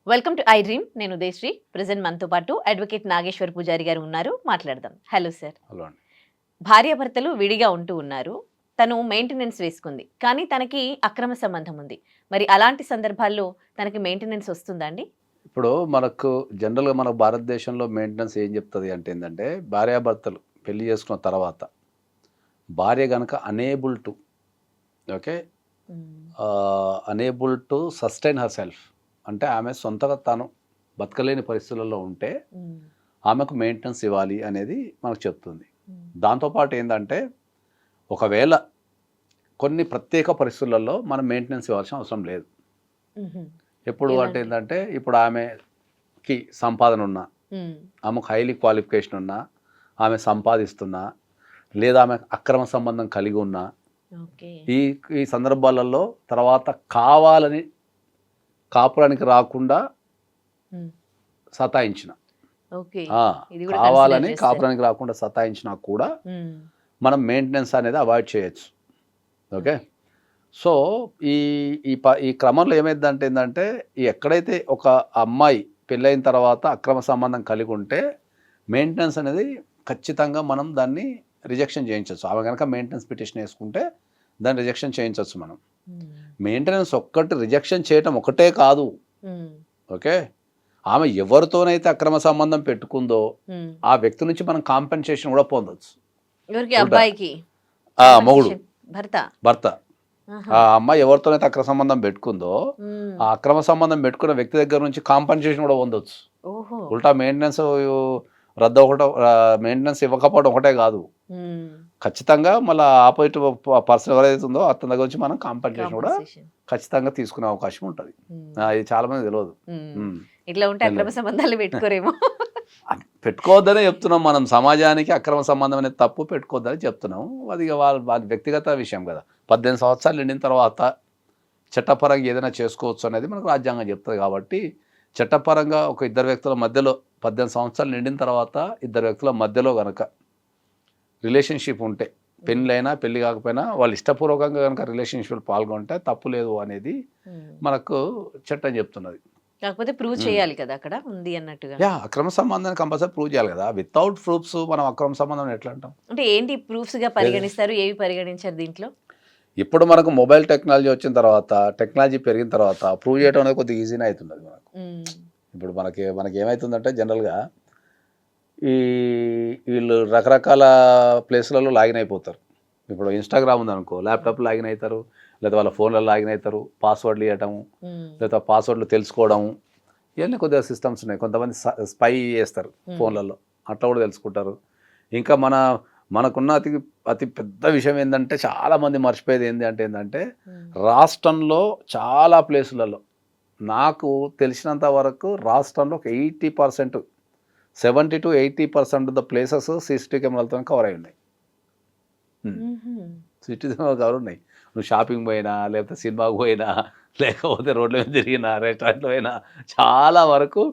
Welcome to I dream. నేను Udayasri. Present మనతో పాటు అడ్వకేట్ నాగేశ్వర్ పూజారి గారు ఉన్నారు. మాట్లాడదాం. Hello sir. హలో అండి. భార్యాభర్తలు విడిగా ఉంటూ ఉన్నారు. తను మెయింటెనెన్స్ వేసుకుంది, కానీ తనకి అక్రమ సంబంధం ఉంది. మరి అలాంటి సందర్భాల్లో తనకి మెయింటెనెన్స్ వస్తుందా అండి? ఇప్పుడు మనకు జనరల్గా మన భారతదేశంలో మెయింటెనెన్స్ ఏం చెప్తుంది అంటే ఏంటంటే, భార్యాభర్తలు పెళ్లి చేసుకున్న తర్వాత భార్య కనుక unable to unable to sustain her self, అంటే ఆమె సొంతగా తాను బతకలేని పరిస్థితులలో ఉంటే ఆమెకు మెయింటెనెన్స్ ఇవ్వాలి అనేది మనకు చెప్తుంది. దాంతోపాటు ఏంటంటే, ఒకవేళ కొన్ని ప్రత్యేక పరిస్థితులలో మనం మెయింటెనెన్స్ ఇవ్వాల్సిన అవసరం లేదు. ఎప్పుడు అంటే ఏంటంటే, ఇప్పుడు ఆమెకి సంపాదన ఉన్నా, ఆమెకు హైలీ క్వాలిఫికేషన్ ఉన్నా, ఆమె సంపాదిస్తున్నా, లేదా ఆమె అక్రమ సంబంధం కలిగి ఉన్నా, ఈ సందర్భాలలో తర్వాత కావాలని కాపురానికి రాకుండా సతాయించిన, కావాలని కాపురానికి రాకుండా సతాయించినా కూడా మనం మెయింటెనెన్స్ అనేది అవాయిడ్ చేయొచ్చు. ఓకే. సో ఈ క్రమంలో ఏమైందంటే ఏంటంటే, ఎక్కడైతే ఒక అమ్మాయి పెళ్ళైన తర్వాత అక్రమ సంబంధం కలిగి ఉంటే మెయింటెనెన్స్ అనేది ఖచ్చితంగా మనం దాన్ని రిజెక్షన్ చేయించవచ్చు. ఆమె కనుక మెయింటెనెన్స్ పిటిషన్ వేసుకుంటే దాన్ని రిజెక్షన్ చేయించవచ్చు మనం. మెయింటెనెన్స్ ఒక్కటి రిజెక్షన్ చేయటం ఒకటే కాదు. ఓకే. ఆమె ఎవరితోనైతే అక్రమ సంబంధం పెట్టుకుందో ఆ వ్యక్తి నుంచి మనం కాంపెన్సేషన్ కూడా పొందొచ్చు. మొగుడు, భర్త, ఆ అమ్మాయి ఎవరితోనైతే అక్రమ సంబంధం పెట్టుకుందో ఆ అక్రమ సంబంధం పెట్టుకున్న వ్యక్తి దగ్గర నుంచి కాంపెన్సేషన్ కూడా పొందొచ్చు. ఉల్టా మెయింటెనెన్స్ మెయింటెనెన్స్ ఇవ్వకపోవడం ఒకటే కాదు, ఖచ్చితంగా మళ్ళీ ఆపోజిట్ పర్సన్ ఎవరైతే ఉందో అతని దగ్గర నుంచి మనం కాంపెన్సేషన్ కూడా ఖచ్చితంగా తీసుకునే అవకాశం ఉంటుంది. ఇది చాలా మంది తెలియదు. ఇట్లా ఉంటే అక్రమ సంబంధాలు పెట్టుకోరేమో. పెట్టుకోవద్దనే చెప్తున్నాం మనం. సమాజానికి అక్రమ సంబంధం అనేది తప్పు, పెట్టుకోవద్దని చెప్తున్నాం. అది వాళ్ళ వ్యక్తిగత విషయం కదా. 18 సంవత్సరాలు నిండిన తర్వాత చట్టపరంగా ఏదైనా చేసుకోవచ్చు అనేది మనకు రాజ్యాంగం చెప్తుంది. కాబట్టి చట్టపరంగా ఒక ఇద్దరు వ్యక్తుల మధ్యలో 18 సంవత్సరాలు నిండిన తర్వాత ఇద్దరు వ్యక్తుల మధ్యలో కనుక రిలేషన్షిప్ ఉంటే, పెళ్ళైనా పెళ్ళి కాకపోయినా వాళ్ళు ఇష్టపూర్వకంగా కనుక రిలేషన్షిప్ పాల్గొంటే తప్పు లేదు అనేది మనకు చట్టం చెప్తున్నది. కాకపోతే ప్రూవ్ చేయాలి కదా అక్కడ ఉంది అన్నట్టుగా. అక్రమ సంబంధాన్ని కంపల్సరీ ప్రూవ్ చేయాలి కదా. వితౌట్ ప్రూఫ్స్ మనం అక్రమ సంబంధం ఎట్లా అంటాం? అంటే ఏంటి ప్రూఫ్స్ గా పరిగణిస్తారు, ఏవి పరిగణించారు దీంట్లో? ఇప్పుడు మనకు మొబైల్ టెక్నాలజీ వచ్చిన తర్వాత, టెక్నాలజీ పెరిగిన తర్వాత ప్రూవ్ చేయడం అనేది కొద్దిగా ఈజీనే అవుతుంది మనకు. ఇప్పుడు మనకి ఏమవుతుందంటే, జనరల్గా వీళ్ళు రకరకాల ప్లేస్లలో లాగిన్ అయిపోతారు. ఇప్పుడు ఇన్స్టాగ్రామ్ ఉందనుకో, ల్యాప్టాప్ లాగిన్ అవుతారు, లేదా వాళ్ళ ఫోన్లలో లాగిన్ అవుతారు, పాస్వర్డ్లు ఇవ్వటము, లేదా పాస్వర్డ్లు తెలుసుకోవడము, ఇవన్నీ కొద్దిగా సిస్టమ్స్ ఉన్నాయి. కొంతమంది స్పై చేస్తారు ఫోన్లలో, అట్లా కూడా తెలుసుకుంటారు. ఇంకా మనకున్న అతి పెద్ద విషయం ఏంటంటే, చాలామంది మర్చిపోయేది ఏంటంటే రాష్ట్రంలో చాలా ప్లేసులలో, నాకు తెలిసినంత వరకు రాష్ట్రంలో ఒక 80%, 70 to 80% of the places CCTV కెమెరాలతో కవర్ అయి ఉన్నాయి. CCTV కవర్ ఉన్నాయి. నువ్వు షాపింగ్ పోయినా, లేకపోతే సినిమాకు పోయినా, లేకపోతే రోడ్ల మీద తిరిగినా, రెస్టారెంట్లో పోయినా, చాలా వరకు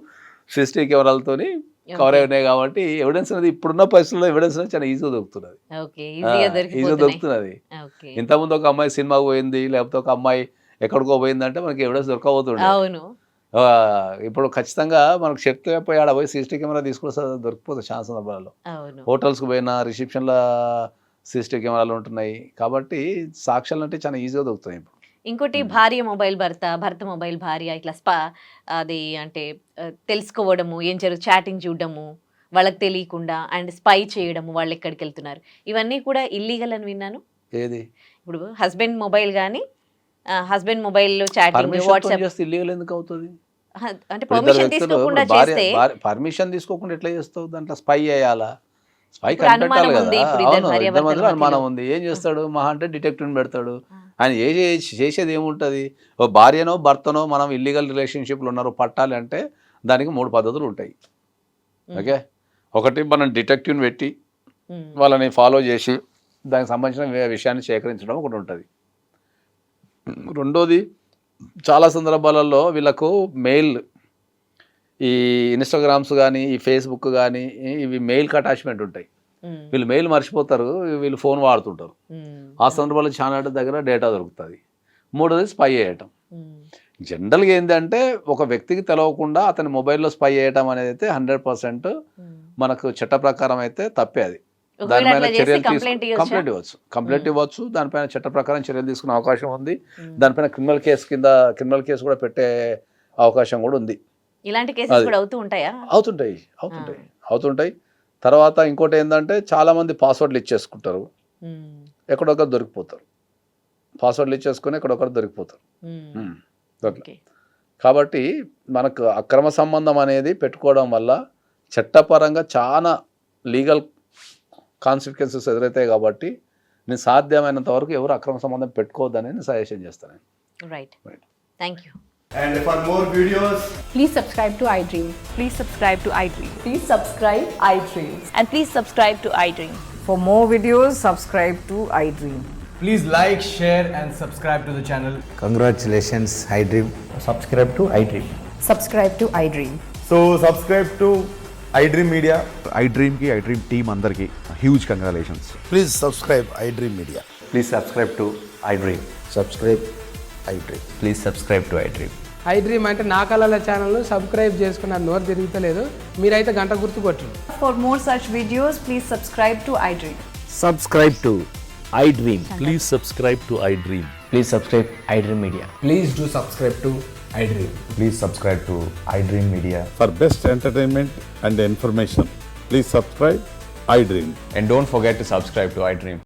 CCTV కెమెరాలతో కవర్ అయి ఉన్నాయి. కాబట్టి ఎవిడెన్స్ అనేది ఇప్పుడున్న పరిస్థితుల్లో ఎవిడెన్స్ అనేది చాలా ఈజీగా దొరుకుతున్నది. ఈజీగా దొరుకుతున్నది. ఇంతకుముందు ఒక అమ్మాయి సినిమాకు పోయింది, లేకపోతే ఒక అమ్మాయి ఎక్కడికో పోయిందంటే మనకి ఎవిడెన్స్ దొరకబోతుండే. ఇప్పుడు ఖచ్చితంగా మనకు చెప్తే పోయి ఆడ పోయి CCTV కెమెరా తీసుకుని దొరికిపోతుంది చాలా సందర్భాలలో. హోటల్స్కి పోయినా రిసెప్షన్ల CCTV కెమెరాలు ఉంటున్నాయి. కాబట్టి సాక్ష్యాలు అంటే చాలా ఈజీగా దొరుకుతాయి. ఇప్పుడు ఇంకోటి, భార్య మొబైల్ భర్త, భర్త మొబైల్ భార్య, ఇట్లా అది అంటే తెలుసుకోవడము, ఏం చాటింగ్ చూడడము వాళ్ళకి తెలియకుండా, అండ్ స్పై చేయడము, వాళ్ళు ఎక్కడికి వెళ్తున్నారు, ఇవన్నీ కూడా ఇల్లీగల్ అని విన్నాను. ఏది? ఇప్పుడు హస్బెండ్ మొబైల్ కానీ, హస్బెండ్ మొబైల్లో చాటింగ్, వాట్సాప్ ఇల్లీగల్ ఎందుకు అవుతుంది? అంటే పర్మిషన్ తీసుకోకుండా చేస్తే, పర్మిషన్ తీసుకోకుండా ఎట్లా చేస్తావు? దాంట్లో స్పై చేయాలా? స్పై కనిపెట్టాలి కదా. అవును, ఇద్దరి మధ్యలో అనుమానం ఉంది. ఏం చేస్తాడు? మహా అంటే డిటెక్టివ్ పెడతాడు. ఆయన చేసేది ఏముంటుంది? ఓ భార్యనో భర్తనో మనం ఇల్లీగల్ రిలేషన్షిప్లు ఉన్నారు పట్టాలి అంటే దానికి 3 పద్ధతులు ఉంటాయి. ఓకే. ఒకటి, మనం డిటెక్టివ్ని పెట్టి వాళ్ళని ఫాలో చేసి దానికి సంబంధించిన విషయాన్ని సేకరించడం ఒకటి ఉంటుంది. రెండోది, చాలా సందర్భాలలో వీళ్ళకు మెయిల్, ఈ ఇన్స్టాగ్రామ్స్ కానీ, ఈ ఫేస్బుక్ కానీ, ఇవి మెయిల్కి అటాచ్మెంట్ ఉంటాయి. వీళ్ళు మెయిల్ మర్చిపోతారు, వీళ్ళు ఫోన్ వాడుతుంటారు. ఆ సందర్భంలో ఛానల్ దగ్గర డేటా దొరుకుతుంది. మూడోది స్పై చేయటం. జనరల్గా ఏంటంటే ఒక వ్యక్తికి తెలవకుండా అతని మొబైల్లో స్పై చేయటం అనేది అయితే 100% మనకు చట్ట ప్రకారం అయితే తప్పే. అది దానిపైన చర్యలు కంప్లైంట్ ఇవ్వచ్చు. దానిపైన చట్ట ప్రకారం చర్యలు తీసుకునే అవకాశం ఉంది. దానిపైన క్రిమినల్ కేసు కూడా పెట్టే అవకాశం కూడా ఉంది. ఇలాంటి కేసెస్ కూడా అవుతుంటాయి. తర్వాత ఇంకోటి ఏంటంటే చాలా మంది పాస్వర్డ్లు ఇచ్చేసుకుంటారు, ఎక్కడొక్కరు దొరికిపోతారు. పాస్వర్డ్లు ఇచ్చేసుకుని ఎక్కడొక్కరు దొరికిపోతారు. కాబట్టి మనకు అక్రమ సంబంధం అనేది పెట్టుకోవడం వల్ల చట్టపరంగా చాలా లీగల్ కాన్సిక్వెన్సెస్ ఎదురవుతాయి. కాబట్టి నేను సాధ్యమైనంత వరకు ఎవరు అక్రమ సంబంధం పెట్టుకోవద్దని నేను సజెషన్ చేస్తాను. Right, thank you. And for more videos, please subscribe to iDream. Please subscribe to iDream. Please subscribe iDream. And please subscribe to iDream. For more videos, subscribe to iDream. please like, share and subscribe to the channel. Congratulations, iDream. Subscribe to iDream. Subscribe to iDream. So subscribe to iDream Media. iDream ki iDream team andarki huge congratulations. Please subscribe iDream Media. Please subscribe to iDream. Subscribe iDream. Please subscribe to iDream. iDream అంటే నా కళల channel subscribe చేసుకున్న నోరు తిరుగుతలేదు, మీరైతే గంట గుర్తు కొట్టండి. For more such videos, please subscribe to iDream. Subscribe to iDream. Please subscribe to iDream. Please subscribe iDream Media. Please do subscribe to iDream. Please subscribe to iDream Media. For best entertainment and information, please subscribe iDream. And don't forget to subscribe to iDream.